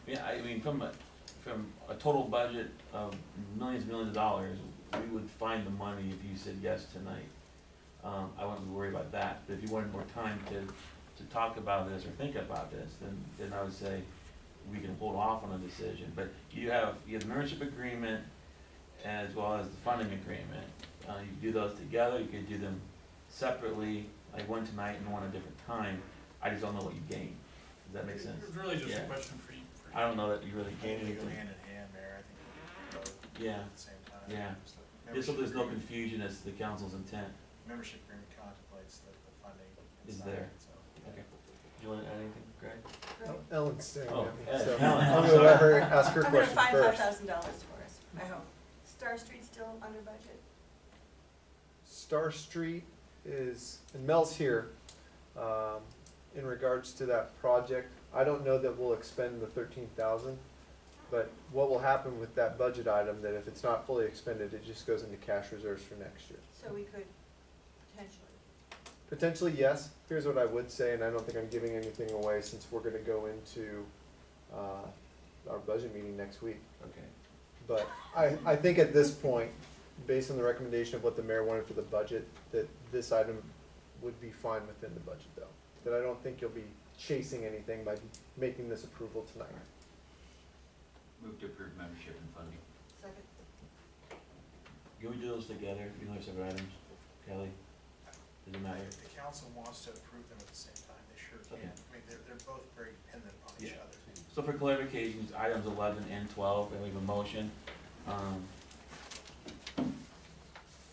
Yeah, I mean, from a total budget of millions and millions of dollars, we would find the money if you said yes tonight. I wouldn't worry about that, but if you wanted more time to talk about this or think about this, then I would say we can hold off on a decision. But you have the membership agreement as well as the funding agreement. You could do those together, you could do them separately, like one tonight and one at a different time. I just don't know what you gain. Does that make sense? It's really just Yeah. a question for you. I don't know that you really I gain think they go anything. hand in hand, Mayor. I think they go Yeah, at the same time. yeah. Just Just so there's no agreement- confusion as to the council's intent. Membership agreement contemplates that the funding Is inside there. it, so. Okay. Do you want to add anything, Greg? Ellen's staring Oh, at me, Ed, so Ellen, I'm I'm gonna let sorry. her ask her I'm gonna question find first. $5,000 for us, I hope. Star Street's still under budget? Star Street is, and Mel's here, in regards to that project. I don't know that we'll expend the 13,000, but what will happen with that budget item, that if it's not fully expended, it just goes into cash reserves for next year. So we could potentially. Potentially, yes. Here's what I would say, and I don't think I'm giving anything away since we're gonna go into, our budget meeting next week. Okay. But I think at this point, based on the recommendation of what the mayor wanted for the budget, that this item would be fine within the budget though. That I don't think you'll be chasing anything by making this approval tonight. Move to approve membership and funding. Second. Can we do those together, you know, separate items? Kelly? Does it matter? If the council wants to approve them at the same time, they sure Okay. can. I mean, they're both very dependent on each Yeah. other. So for clarifications, items 11 and 12, and we have a motion.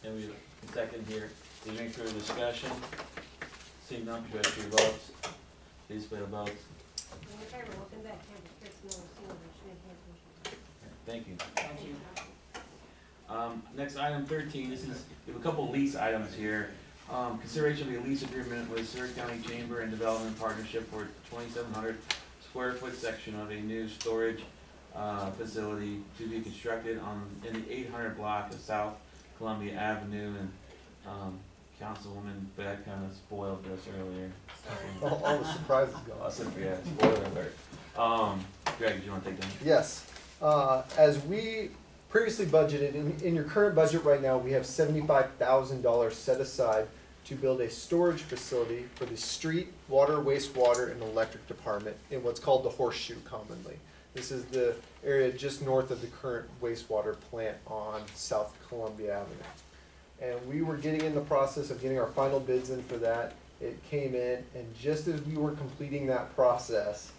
And we have a second here. Is there any further discussion? Seeing none, could you ask for your votes? Please display the votes. Thank you. Thank you. Next, item 13, we have a couple lease items here. Consideration of a lease agreement with Seward County Chamber and Development Partnership for 2,700 square foot section of a new storage facility to be constructed in the 800 block of South Columbia Avenue. And Councilwoman Beck kind of spoiled this earlier. Sorry. All the surprises Oh, gone. so, yeah, spoiler alert. Greg, do you want to take that? Yes, as we previously budgeted, in your current budget right now, we have $75,000 set aside to build a storage facility for the street, water, wastewater, and electric department in what's called the Horseshoe commonly. This is the area just north of the current wastewater plant on South Columbia Avenue. And we were getting in the process of getting our final bids in for that. It came in, and just as we were completing that process,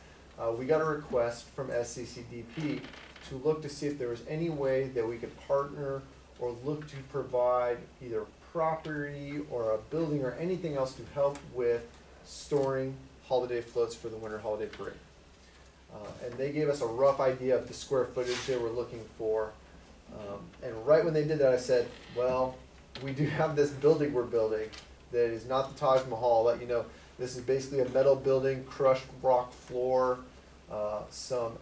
we got a request from SCCDP to look to see if there was any way that we could partner or look to provide either property or a building or anything else to help with storing holiday floats for the winter holiday parade. And they gave us a rough idea of the square footage they were looking for. And right when they did that, I said, well, we do have this building we're building that is not the Taj Mahal. I'll let you know, this is basically a metal building, crushed rock floor, some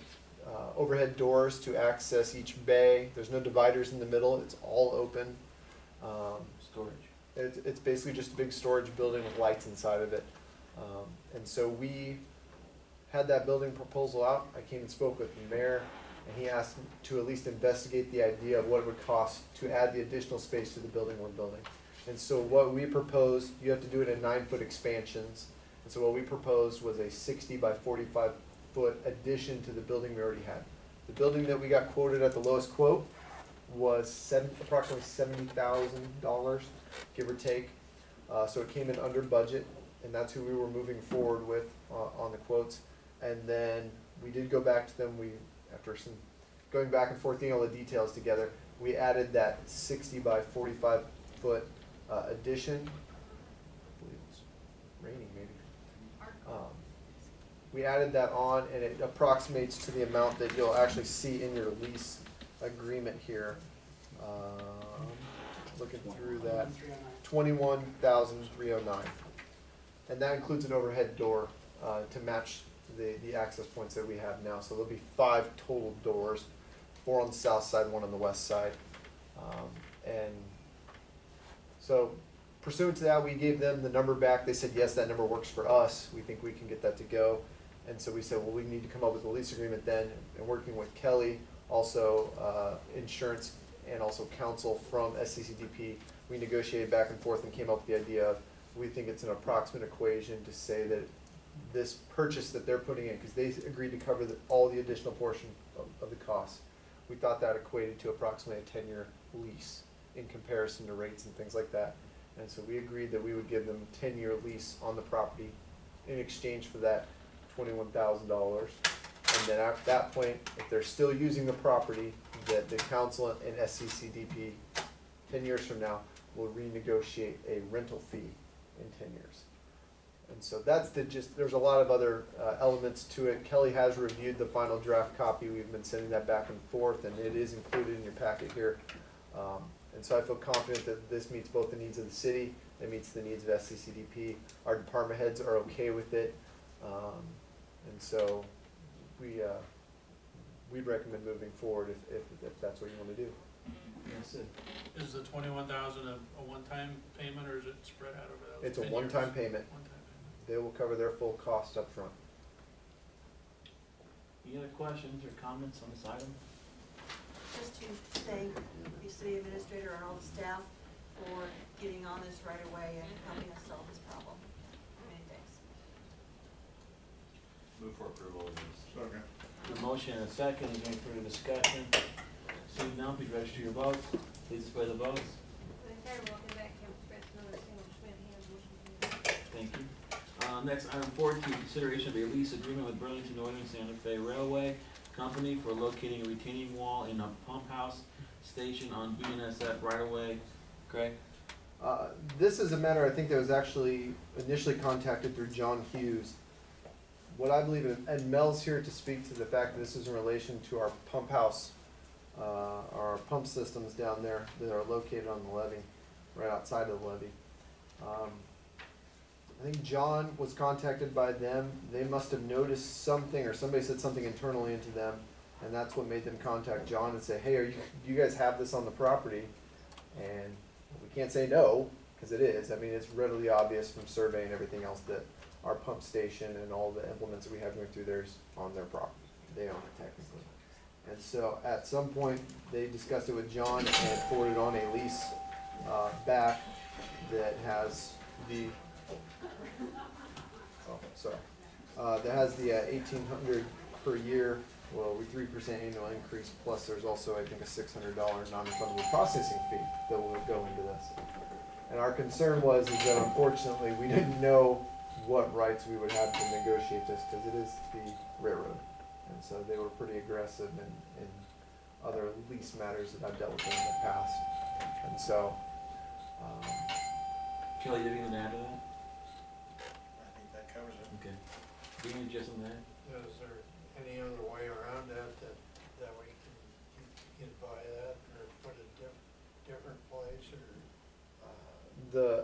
overhead doors to access each bay. There's no dividers in the middle, it's all open. Storage. It's basically just a big storage building with lights inside of it. And so we had that building proposal out. I came and spoke with the mayor, and he asked to at least investigate the idea of what it would cost to add the additional space to the building we're building. And so what we proposed, you have to do it in 9-foot expansions. And so what we proposed was a 60 by 45 foot addition to the building we already had. The building that we got quoted at the lowest quote was approximately $70,000, give or take. So it came in under budget, and that's who we were moving forward with on the quotes. And then we did go back to them. After some going back and forth, getting all the details together, we added that 60 by 45 foot addition. I believe it's raining, maybe. We added that on, and it approximates to the amount that you'll actually see in your lease agreement here. Looking through that, $21,309, and that includes an overhead door to match the access points that we have now. So there'll be 5 total doors, 4 on the south side, 1 on the west side, and so pursuant to that, we gave them the number back. They said yes, that number works for us. We think we can get that to go. And so we said, well, we need to come up with a lease agreement then, and working with Kelly, also insurance and also counsel from SCCDP, we negotiated back and forth and came up with the idea of, we think it's an approximate equation to say that this purchase that they're putting in, because they agreed to cover all the additional portion of the cost, we thought that equated to approximately a 10-year lease in comparison to rates and things like that. And so we agreed that we would give them a 10-year lease on the property in exchange for that $21,000. And then at that point, if they're still using the property, that the council and SCCDP 10 years from now will renegotiate a rental fee in 10 years. And so that's there's a lot of other elements to it. Kelly has reviewed the final draft copy. We've been sending that back and forth, and it is included in your packet here. And so I feel confident that this meets both the needs of the city, it meets the needs of SCCDP. Our department heads are okay with it. And so we'd recommend moving forward if that's what you want to do. Yes, sir. Is the 21,000 a one-time payment, or is it spread out over those It's a 10 years? one-time payment. One-time payment. They will cover their full cost up front. Any other questions or comments on this item? Just to thank the city administrator and all the staff for getting on this right away and helping us solve this problem. Many thanks. Move for approval of this. Okay. A motion and a second, is there any further discussion? Seeing none, please register your votes. Please display the votes. Welcome back, Kemp Fritz, Miller, Single, Schmidt, Hand, motion carried. Thank you. Next, item 14, consideration of a lease agreement with Burlington Northern Santa Fe Railway Company for locating a retaining wall in a pump house station on BNSF right-of-way. Craig? This is a matter, I think, that was actually initially contacted through John Hughes. What I believe, and Mel's here to speak to the fact that this is in relation to our pump house, our pump systems down there that are located on the levee, right outside of the levee. I think John was contacted by them. They must have noticed something, or somebody said something internally into them, and that's what made them contact John and say, hey, do you guys have this on the property? And we can't say no, because it is. I mean, it's readily obvious from survey and everything else that our pump station and all the implements that we have going through there is on their property. They own it technically. And so at some point, they discussed it with John and forwarded on a lease back that has the, that has the 1,800 per year, well, with 3% annual increase, plus there's also, I think, a $600 non-refundable processing fee that will go into this. And our concern is that unfortunately we didn't know what rights we would have to negotiate this, because it is the railroad. And so they were pretty aggressive in other lease matters that I've dealt with in the past. And so, Kelly, do you have anything to add to that? I think that covers it. Okay. Do you need just something to add? Is there any other way around that we can get by that, or put it different place, or?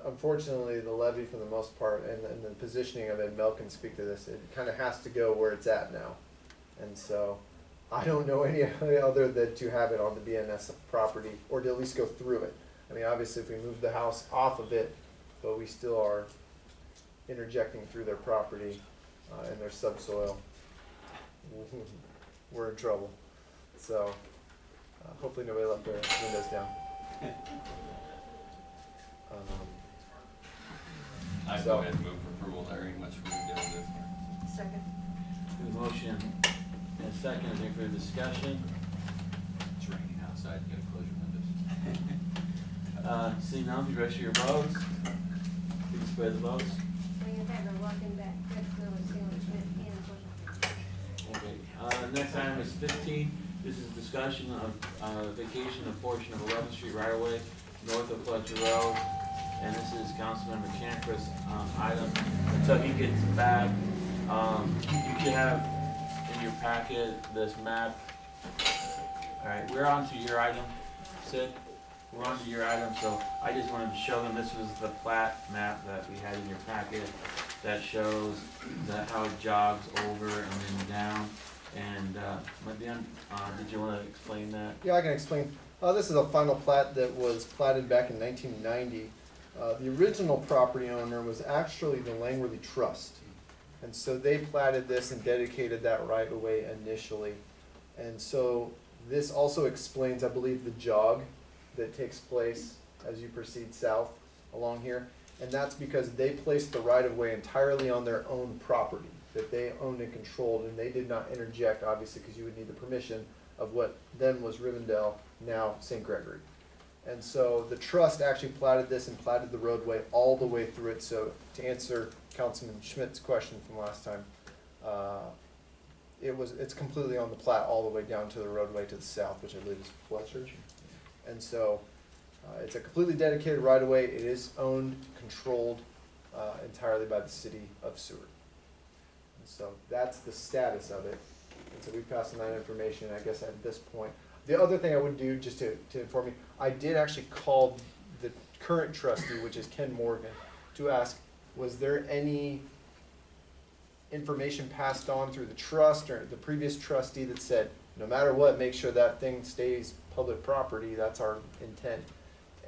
Unfortunately, the levy for the most part, and the positioning of it, Mel can speak to this, it kind of has to go where it's at now. And so, I don't know any other than to have it on the BNS property, or to at least go through it. I mean, obviously, if we move the house off of it, but we still are interjecting through their property and their subsoil, we're in trouble. So, hopefully nobody left their windows down. I So- go ahead and move for approval, there ain't much we can do with this. Second. The motion and a second, is there any further discussion? It's raining outside, you gotta close your windows. Seeing none, please register your votes. Please display the votes. William Faber, walking back, Fritz, Miller, Single, Schmidt, Hand, motion carried. Okay, next item is 15. This is discussion of vacation of portion of 11th Street right-of-way north of Fletcher Road. And this is Councilmember Camper's item. Until he gets back, you should have in your packet this map. All right, we're on to your item, Sid. We're on to your item, so I just wanted to show them this was the plat map that we had in your packet that shows how it jogs over and then down. And did you want to explain that? Yeah, I can explain. This is a final plat that was platted back in 1990. The original property owner was actually the Langworthy Trust. And so they platted this and dedicated that right of way initially. And so this also explains, I believe, the jog that takes place as you proceed south along here. And that's because they placed the right of way entirely on their own property that they owned and controlled, and they did not interject, obviously, because you would need the permission of what then was Rivendell, now St. Gregory. And so the trust actually platted this and platted the roadway all the way through it. So to answer Councilman Schmidt's question from last time, it's completely on the plat all the way down to the roadway to the south, which I believe is Fletcher. And so it's a completely dedicated right of way. It is owned, controlled entirely by the city of Seward. And so that's the status of it. And so we passed on that information, I guess, at this point. The other thing I would do, just to inform you, I did actually call the current trustee, which is Ken Morgan, to ask, was there any information passed on through the trust or the previous trustee that said, no matter what, make sure that thing stays public property, that's our intent.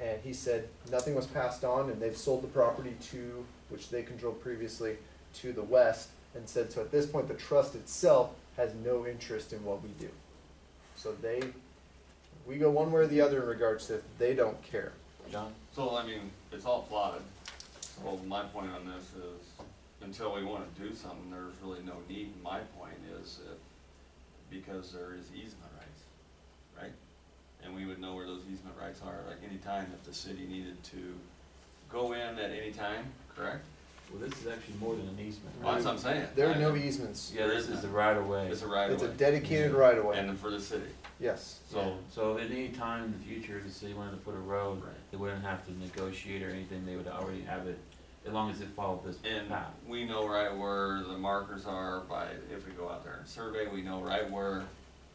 And he said nothing was passed on, and they've sold the property to, which they controlled previously, to the west, and said, so at this point, the trust itself has no interest in what we do. So we go one way or the other in regards to they don't care. John? So, I mean, it's all plotted, so my point on this is, until we wanna do something, there's really no need. My point is that, because there is easement rights, right? And we would know where those easement rights are, like any time if the city needed to go in at any time, correct? Well, this is actually more than an easement. Well, that's what I'm saying. There are no easements. Yeah, this is the right of way. It's a right of It's a way, dedicated right of way. and for the city, Yes. So at any time in the future, if the city wanted to put a road, Right. they wouldn't have to negotiate or anything, they would already have it, as long as it followed this and path. we know right where the markers are by, if we go out there and survey, we know right where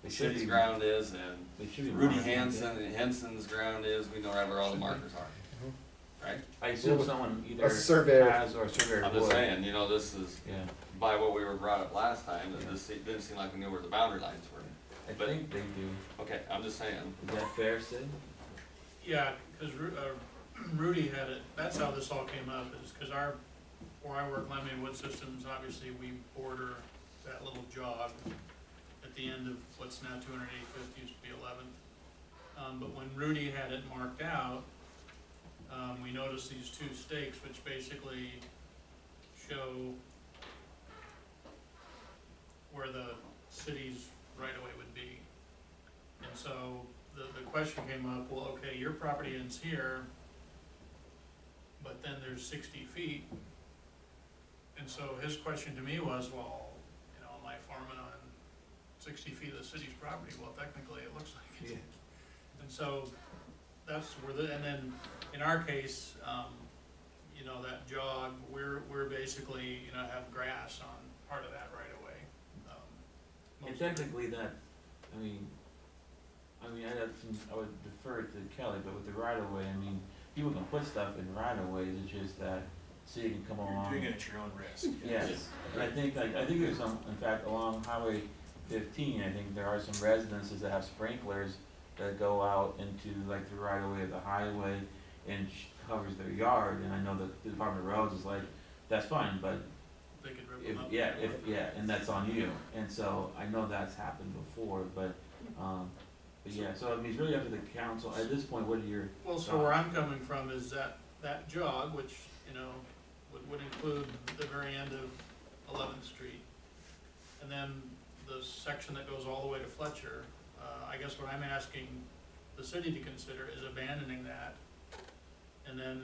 They the should city's be- ground is, and They should be Rudy marked, Henson's ground is, we know right where all the markers are, right? I assume someone either A surveyor. has or a surveyor I'm would. just saying, you know, this is, Yeah, by what we were brought up last time, that this didn't seem like we knew where the boundary lines were. I But- think they do. Okay, I'm just saying, Is that fair, Sid? Yeah, because Rudy had it, that's how this all came up, is because where I work, Lemon Wood Systems, obviously we border that little jog at the end of what's now 285th, used to be 11th. But when Rudy had it marked out, we noticed these two stakes, which basically show where the city's right-of-way would be. And so the question came up, well, okay, your property ends here, but then there's 60 feet. And so his question to me was, well, you know, am I farming on 60 feet of the city's property? Well, technically, it looks like it. And so that's where and then in our case, you know, that jog, we're basically, you know, have grass on part of that right away. And technically that, I mean, I would defer to Kelly, but with the right of way, I mean, people can put stuff in right of ways, it's just that city can come along. You're doing it at your own risk. Yes, and I think there's some, in fact, along Highway 15, I think there are some residences that have sprinklers that go out into like the right of way of the highway and covers their yard, and I know that the Department of Roads is like, that's fine, but They could rip if, them up. yeah, and that's on you, and so I know that's happened before, but yeah, so I mean, it's really up to the council, at this point, what are your, Well, so where I'm coming from is that jog, which, you know, would include the very end of 11th Street. And then the section that goes all the way to Fletcher, I guess what I'm asking the city to consider is abandoning that. And then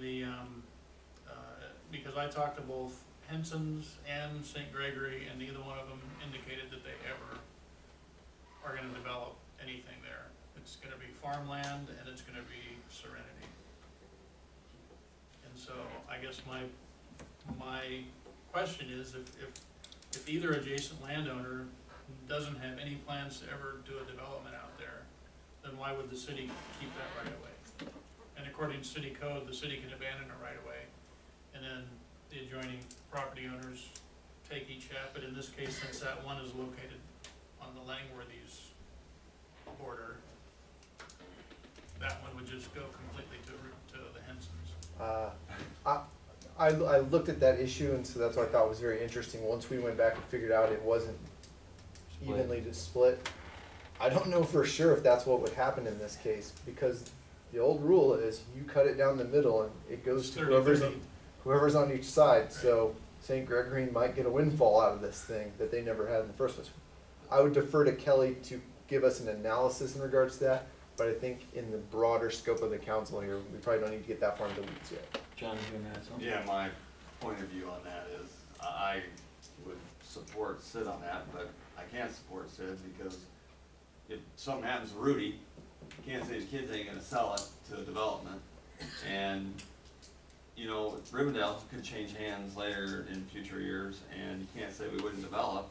because I talked to both Henson's and St. Gregory, and neither one of them indicated that they ever are gonna develop anything there. It's gonna be farmland and it's gonna be Serenity. And so I guess my question is if either adjacent landowner doesn't have any plans to ever do a development out there, then why would the city keep that right of way? And according to city code, the city can abandon a right of way, and then the adjoining property owners take each half, but in this case, since that one is located on the Langworthy's border, that one would just go completely to the Hensons. I looked at that issue, and so that's what I thought was very interesting. Once we went back and figured out it wasn't Split. evenly to split, I don't know for sure if that's what would happen in this case, because the old rule is you cut it down the middle and it goes It's to 30-30. whoever's on each side. So St. Gregory might get a windfall out of this thing that they never had in the first place. I would defer to Kelly to give us an analysis in regards to that, but I think in the broader scope of the council here, we probably don't need to get that far into the weeds yet. John, you want to add something? Yeah, my point of view on that is, I would support Sid on that, but I can't support Sid because if something happens to Rudy, you can't say his kids ain't gonna sell it to development. And, you know, Rivendell could change hands later in future years, and you can't say we wouldn't develop.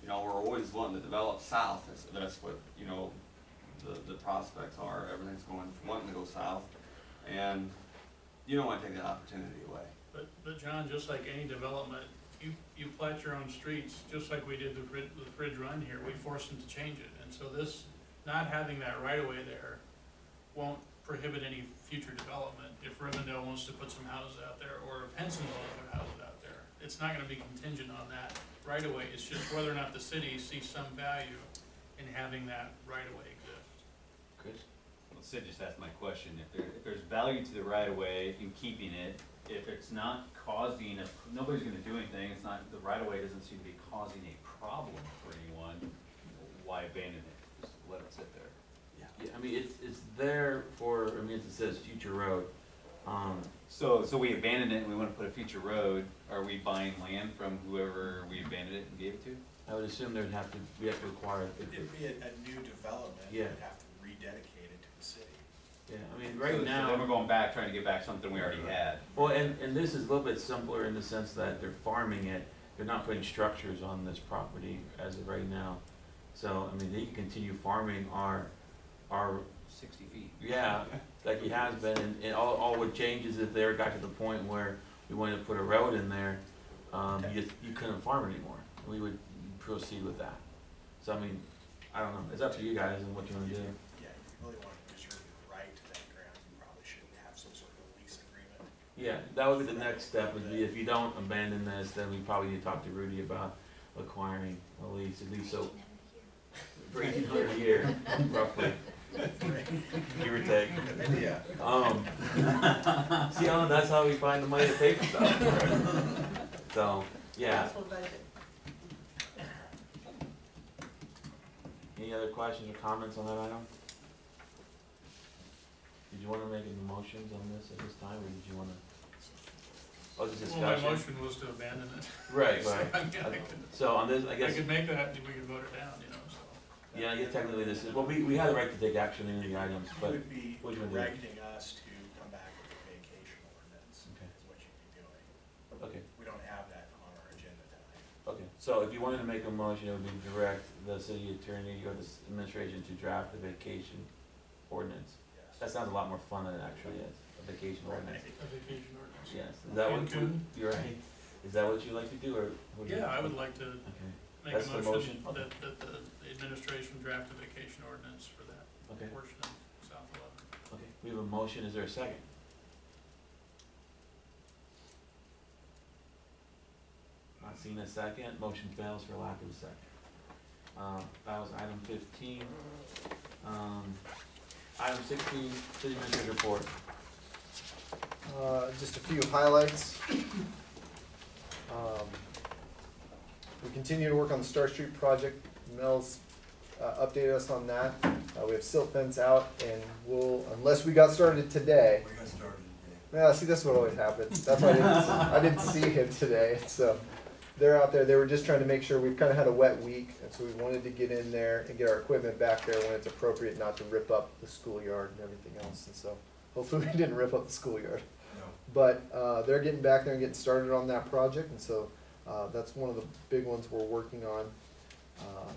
You know, we're always wanting to develop south, that's what, you know, the prospects are, everything's wanting to go south. And you don't wanna take that opportunity away. But John, just like any development, you plat your own streets, just like we did the Fridge Run here, we forced them to change it. And so this, not having that right of way there won't prohibit any future development. If Rivendell wants to put some houses out there, or if Henson's wants to put houses out there, it's not gonna be contingent on that right of way. It's just whether or not the city sees some value in having that right of way exist. Chris? Well, Sid just asked my question, if there's value to the right of way in keeping it, if it's not causing nobody's gonna do anything, it's not, the right of way doesn't seem to be causing a problem for anyone, why abandon it? Just let it sit there. Yeah, I mean, it's there for, I mean, it says future road. So we abandoned it and we wanna put a future road, are we buying land from whoever we abandoned it and gave it to? I would assume we have to acquire it. It'd be a new development, Yeah. we'd have to rededicate it to the city. Yeah, I mean, So right then now, we're going back, trying to get back something we already had. well, and this is a little bit simpler in the sense that they're farming it. They're not putting structures on this property as of right now. So, I mean, they can continue farming our 60 feet. yeah, like he has been, and all what changes is if they ever got to the point where we wanted to put a road in there, you couldn't farm anymore. We would proceed with that. So, I mean, I don't know, it's up to you guys and what you wanna do. Yeah, if you really want to preserve your right to that ground, you probably should have some sort of lease agreement. Yeah, that would be the next step, would be if you don't abandon this, then we probably need to talk to Rudy about acquiring a lease, at least so, for 1,800 a year, roughly, give or take. Yeah. See, that's how we find the money to pay for stuff. So, yeah. Council budget. Any other questions or comments on that item? Did you wanna make any motions on this at this time, or did you wanna? Oh, just Well, my discussion? motion was to abandon it. Right, So, right. I mean, So on this, I I guess, could make that, we could vote it down, you know, so. yeah, I guess technically this is, well, we had the right to take action in the items, You but, would be what do you wanna do? directing us to come back with a vacation ordinance, Okay. is what you'd be doing. okay, We don't have that on our agenda tonight. okay. So if you wanted to make a motion, it would be direct the city attorney or the administration to draft the vacation ordinance. That Yes. sounds a lot more fun than it actually is, a vacation ordinance. A vacation ordinance. Yes, is that what, Cancun? you're right, is that what you'd like to do, or? what do you- Yeah, I would like to Okay, make That's a the motion motion? that the administration draft a vacation ordinance for that okay, portion of South 11. okay, we have a motion, is there a second? Not seeing a second, motion fails for lack of a second. That was item 15. Item 16, city administrator report. Just a few highlights. We continue to work on the Star Street project. Mel's updated us on that. We have silt fence out, and we'll, unless we got started today. We got started today. Yeah, see, this is what always happens. That's why I didn't see him today. So they're out there. They were just trying to make sure we've kind of had a wet week, and so we wanted to get in there and get our equipment back there when it's appropriate, not to rip up the schoolyard and everything else. And so hopefully we didn't rip up the schoolyard. No. But they're getting back there and getting started on that project, and so that's one of the big ones we're working on.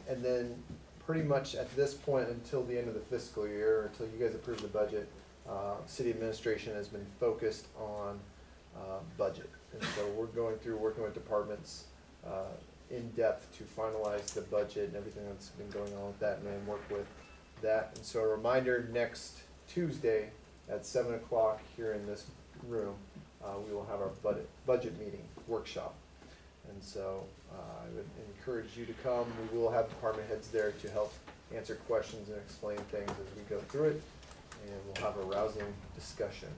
And then pretty much at this point until the end of the fiscal year, until you guys approve the budget, city administration has been focused on budget. And so we're going through, working with departments in depth to finalize the budget and everything that's been going on with that, and then work with that. And so a reminder, next Tuesday at 7 o'clock here in this room, we will have our budget meeting workshop. And so I would encourage you to come. We will have department heads there to help answer questions and explain things as we go through it. And we'll have a rousing discussion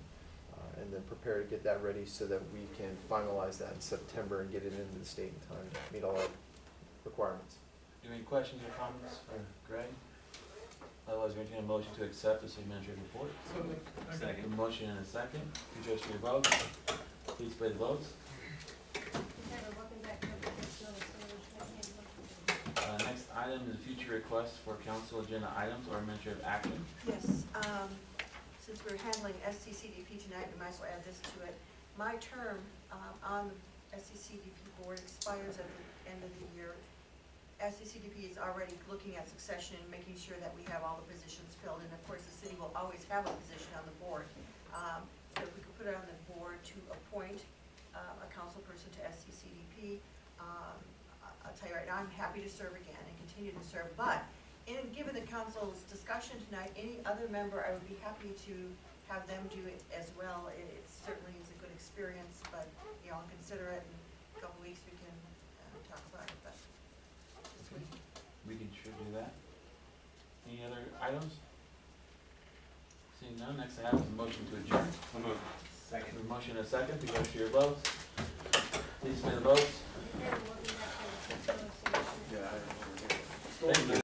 and then prepare to get that ready so that we can finalize that in September and get it into the state in time to meet all our requirements. Do you have any questions or comments for Greg? Otherwise, we're entertaining a motion to accept this administrative report. So, okay. A motion and a second. Please register your votes. Please play the votes. Welcome back to the Seward Sewage. Next item is future requests for council agenda items or administrative action. Yes, since we're handling SCCDP tonight, we might as well add this to it. My term on the SCCDP board expires at the end of the year. SCCDP is already looking at succession and making sure that we have all the positions filled, and of course, the city will always have a position on the board. So if we could put it on the board to appoint a council person to SCCDP, I'll tell you right now, I'm happy to serve again and continue to serve, but given the council's discussion tonight, any other member, I would be happy to have them do it as well. It certainly is a good experience, but, you know, I'll consider it in a couple weeks, we can talk about it, but this week. We can sure do that. Any other items? Seeing none, next I have is a motion to adjourn. So moved. Second. A motion and a second. Please register your votes. Please play the votes. Welcome back to the Seward Sewage. Thank you.